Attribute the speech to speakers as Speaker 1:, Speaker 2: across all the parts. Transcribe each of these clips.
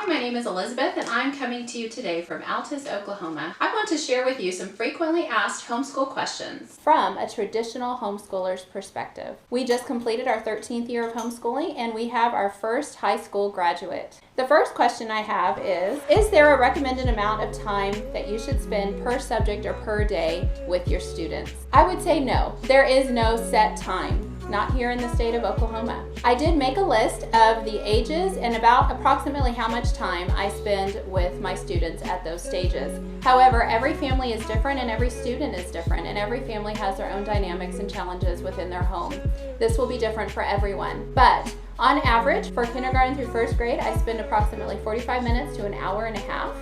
Speaker 1: my name is Elizabeth and I'm coming to you today from Altus, Oklahoma. I want to share with you some frequently asked homeschool questions from a traditional homeschooler's perspective. We just completed our 13th year of homeschooling and we have our first high school graduate. The first question I have is there a recommended amount of time that you should spend per subject or per day with your students? I would say no. There is no set time. Not here in the state of Oklahoma. I did make a list of the ages and about approximately how much time I spend with my students at those stages. However, every family is different and every student is different, and every family has their own dynamics and challenges within their home. This will be different for everyone, but on average, for kindergarten through first grade, I spend approximately 45 minutes to an hour and a half.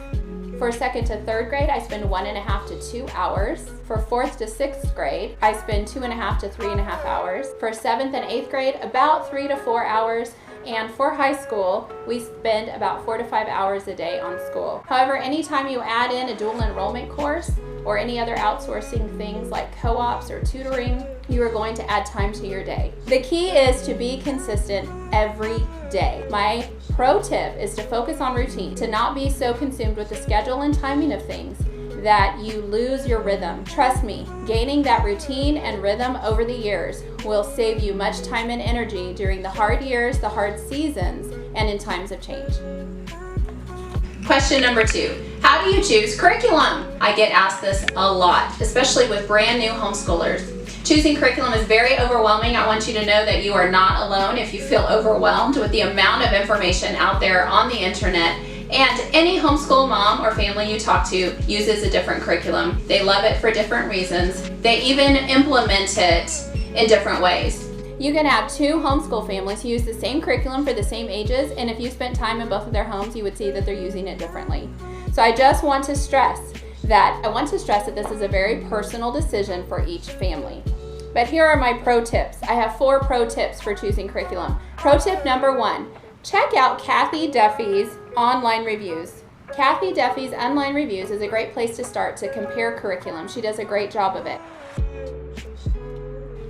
Speaker 1: For second to third grade, I spend 1.5 to 2 hours. For fourth to sixth grade, I spend 2.5 to 3.5 hours. For seventh and eighth grade, about 3 to 4 hours. And for high school, we spend about 4 to 5 hours a day on school. However, anytime you add in a dual enrollment course or any other outsourcing things like co-ops or tutoring, you are going to add time to your day. The key is to be consistent every day. My pro tip is to focus on routine, to not be so consumed with the schedule and timing of things that you lose your rhythm. Trust me, gaining that routine and rhythm over the years will save you much time and energy during the hard years, the hard seasons, and in times of change. Question number 2, how do you choose curriculum? I get asked this a lot, especially with brand new homeschoolers. Choosing curriculum is very overwhelming. I want you to know that you are not alone if you feel overwhelmed with the amount of information out there on the internet. And any homeschool mom or family you talk to uses a different curriculum. They love it for different reasons. They even implement it in different ways. You can have 2 homeschool families who use the same curriculum for the same ages, and if you spent time in both of their homes, you would see that they're using it differently. So I just want to stress that this is a very personal decision for each family. But here are my pro tips. I have 4 pro tips for choosing curriculum. Pro tip number 1, check out Kathy Duffy's online reviews. Kathy Duffy's online reviews is a great place to start to compare curriculum. She does a great job of it.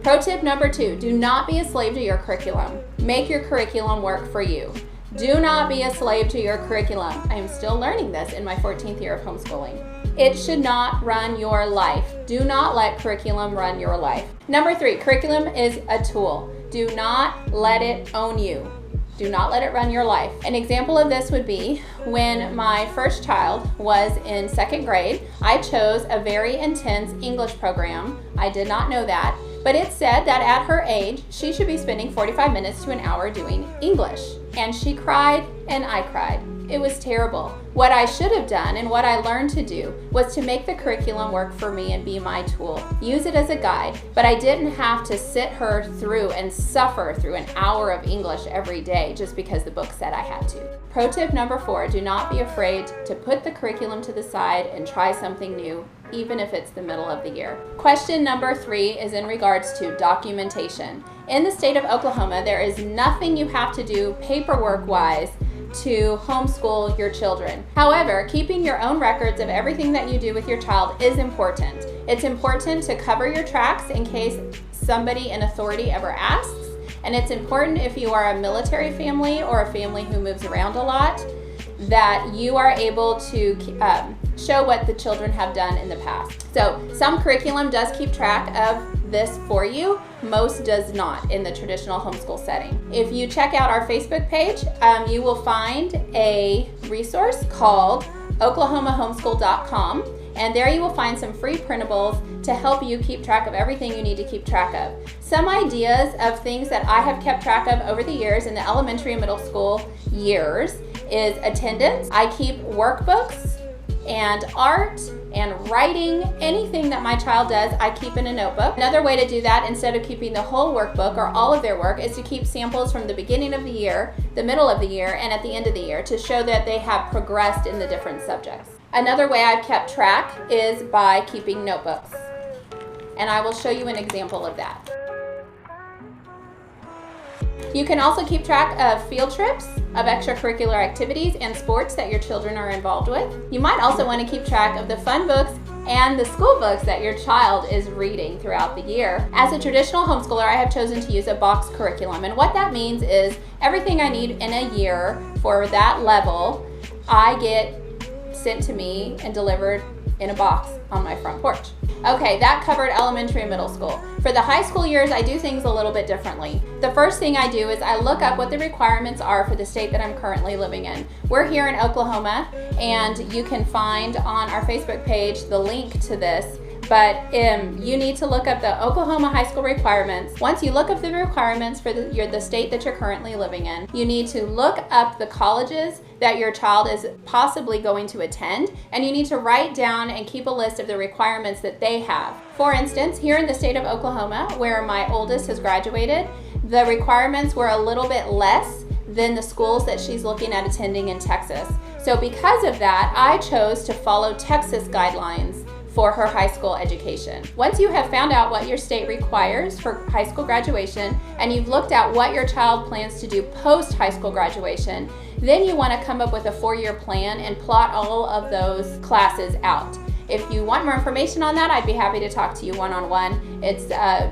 Speaker 1: Pro tip number 2, do not be a slave to your curriculum. Make your curriculum work for you. Do not be a slave to your curriculum. I am still learning this in my 14th year of homeschooling. It should not run your life. Do not let curriculum run your life. Number 3, curriculum is a tool. Do not let it own you. Do not let it run your life. An example of this would be when my first child was in 2nd grade, I chose a very intense English program. I did not know that, but it said that at her age, she should be spending 45 minutes to an hour doing English. And she cried and I cried. It was terrible. What I should have done and what I learned to do was to make the curriculum work for me and be my tool. Use it as a guide, but I didn't have to sit her through and suffer through an hour of English every day just because the book said I had to. Pro tip number 4, do not be afraid to put the curriculum to the side and try something new, even if it's the middle of the year. Question number 3 is in regards to documentation. In the state of Oklahoma, there is nothing you have to do paperwork-wise to homeschool your children. However, keeping your own records of everything that you do with your child is important. It's important to cover your tracks in case somebody in authority ever asks, and it's important if you are a military family or a family who moves around a lot that you are able to show what the children have done in the past. So some curriculum does keep track of this for you. Most does not in the traditional homeschool setting. If you check out our Facebook page, you will find a resource called oklahomahomeschool.com, and there you will find some free printables to help you keep track of everything you need to keep track of. Some ideas of things that I have kept track of over the years in the elementary and middle school years is attendance. I keep workbooks and art and writing. Anything that my child does, I keep in a notebook. Another way to do that, instead of keeping the whole workbook or all of their work, is to keep samples from the beginning of the year, the middle of the year, and at the end of the year to show that they have progressed in the different subjects. Another way I've kept track is by keeping notebooks, and I will show you an example of that. You can also keep track of field trips, of extracurricular activities and sports that your children are involved with. You might also want to keep track of the fun books and the school books that your child is reading throughout the year. As a traditional homeschooler, I have chosen to use a box curriculum, and what that means is everything I need in a year for that level I get sent to me and delivered in a box on my front porch. Okay, that covered elementary and middle school. For the high school years, I do things a little bit differently. The first thing I do is I look up what the requirements are for the state that I'm currently living in. We're here in Oklahoma, and you can find on our Facebook page the link to this. But you need to look up the Oklahoma high school requirements. Once you look up the requirements for the state that you're currently living in, you need to look up the colleges that your child is possibly going to attend, and you need to write down and keep a list of the requirements that they have. For instance, here in the state of Oklahoma, where my oldest has graduated, the requirements were a little bit less than the schools that she's looking at attending in Texas. So because of that, I chose to follow Texas guidelines for her high school education. Once you have found out what your state requires for high school graduation, and you've looked at what your child plans to do post high school graduation, then you want to come up with a 4-year plan and plot all of those classes out. If you want more information on that, I'd be happy to talk to you one-on-one. It's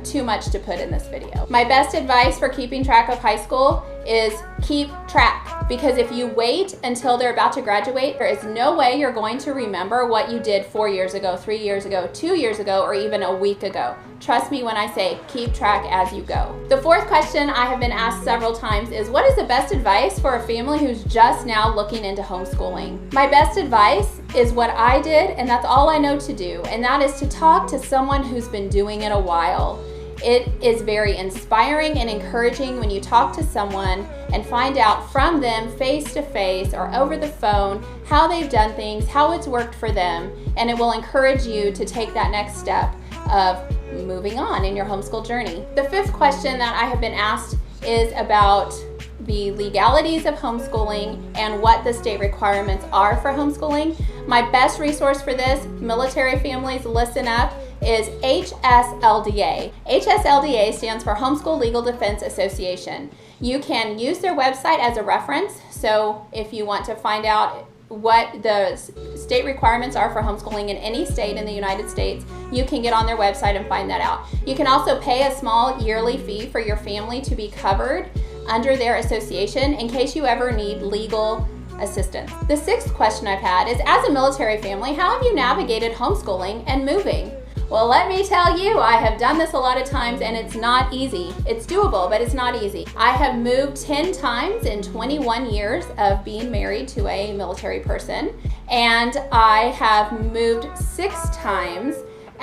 Speaker 1: too much to put in this video. My best advice for keeping track of high school is keep track, because if you wait until they're about to graduate, there is no way you're going to remember what you did 4 years ago, 3 years ago, 2 years ago, or even a week ago. Trust me when I say keep track as you go. The fourth question I have been asked several times is, what is the best advice for a family who's just now looking into homeschooling? My best advice is what I did, and that's all I know to do, and that is to talk to someone who's been doing it a while. It is very inspiring and encouraging when you talk to someone and find out from them face to face or over the phone how they've done things, how it's worked for them, and it will encourage you to take that next step of moving on in your homeschool journey. The fifth question that I have been asked is about the legalities of homeschooling and what the state requirements are for homeschooling. My best resource for this, military families, listen up, is HSLDA. HSLDA stands for Homeschool Legal Defense Association. You can use their website as a reference, so if you want to find out what the state requirements are for homeschooling in any state in the United States, you can get on their website and find that out. You can also pay a small yearly fee for your family to be covered under their association in case you ever need legal assistance. The sixth question I've had is, as a military family, how have you navigated homeschooling and moving? Well, let me tell you, I have done this a lot of times and it's not easy. It's doable, but it's not easy. I have moved 10 times in 21 years of being married to a military person, and I have moved 6 times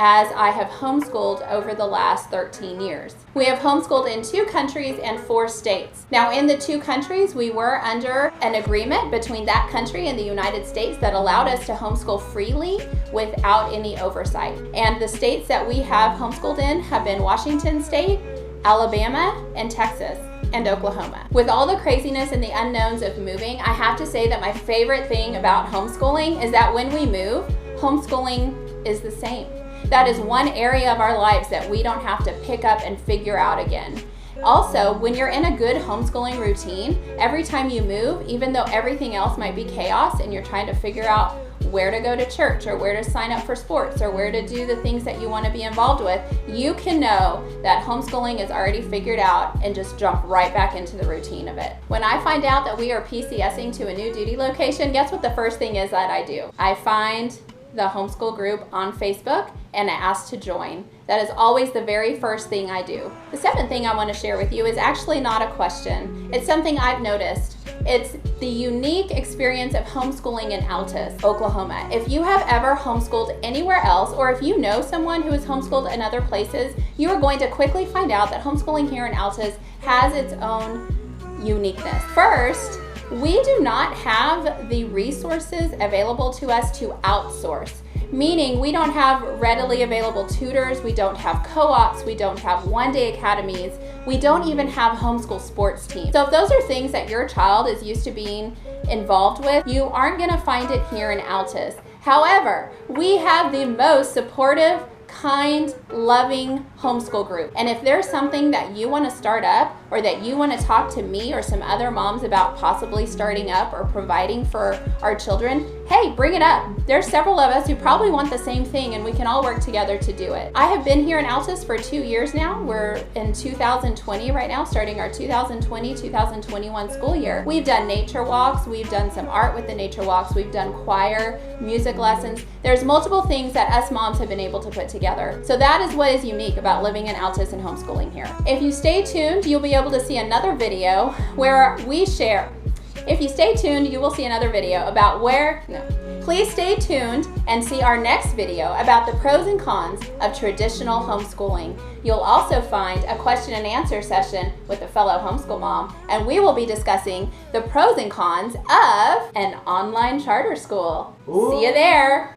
Speaker 1: as I have homeschooled over the last 13 years. We have homeschooled in 2 countries and 4 states. Now, in the 2 countries, we were under an agreement between that country and the United States that allowed us to homeschool freely without any oversight. And the states that we have homeschooled in have been Washington State, Alabama, and Texas, and Oklahoma. With all the craziness and the unknowns of moving, I have to say that my favorite thing about homeschooling is that when we move, homeschooling is the same. That is one area of our lives that we don't have to pick up and figure out again. Also, when you're in a good homeschooling routine, every time you move, even though everything else might be chaos and you're trying to figure out where to go to church or where to sign up for sports or where to do the things that you want to be involved with, you can know that homeschooling is already figured out and just jump right back into the routine of it. When I find out that we are PCSing to a new duty location, guess what the first thing is that I do? I find the homeschool group on Facebook and I ask to join. That is always the very first thing I do. The 7th thing I want to share with you is actually not a question. It's something I've noticed. It's the unique experience of homeschooling in Altus, Oklahoma. If you have ever homeschooled anywhere else, or if you know someone who has homeschooled in other places, you are going to quickly find out that homeschooling here in Altus has its own uniqueness. First, we do not have the resources available to us to outsource, meaning we don't have readily available tutors, we don't have co-ops, we don't have one-day academies, we don't even have homeschool sports teams. So if those are things that your child is used to being involved with, you aren't going to find it here in Altus. However, we have the most supportive, kind, loving homeschool group. And if there's something that you want to start up or that you want to talk to me or some other moms about possibly starting up or providing for our children, hey, bring it up. There's several of us who probably want the same thing and we can all work together to do it. I have been here in Altus for 2 years now. We're in 2020 right now, starting our 2020-2021 school year. We've done nature walks, we've done some art with the nature walks, we've done choir, music lessons. There's multiple things that us moms have been able to put together. So that is what is unique about living in Altus and homeschooling here. If you stay tuned, you'll be able to see another video where we share. If you stay tuned, you will see another video about Please stay tuned and see our next video about the pros and cons of traditional homeschooling. You'll also find a question and answer session with a fellow homeschool mom, and we will be discussing the pros and cons of an online charter school. Ooh. See you there.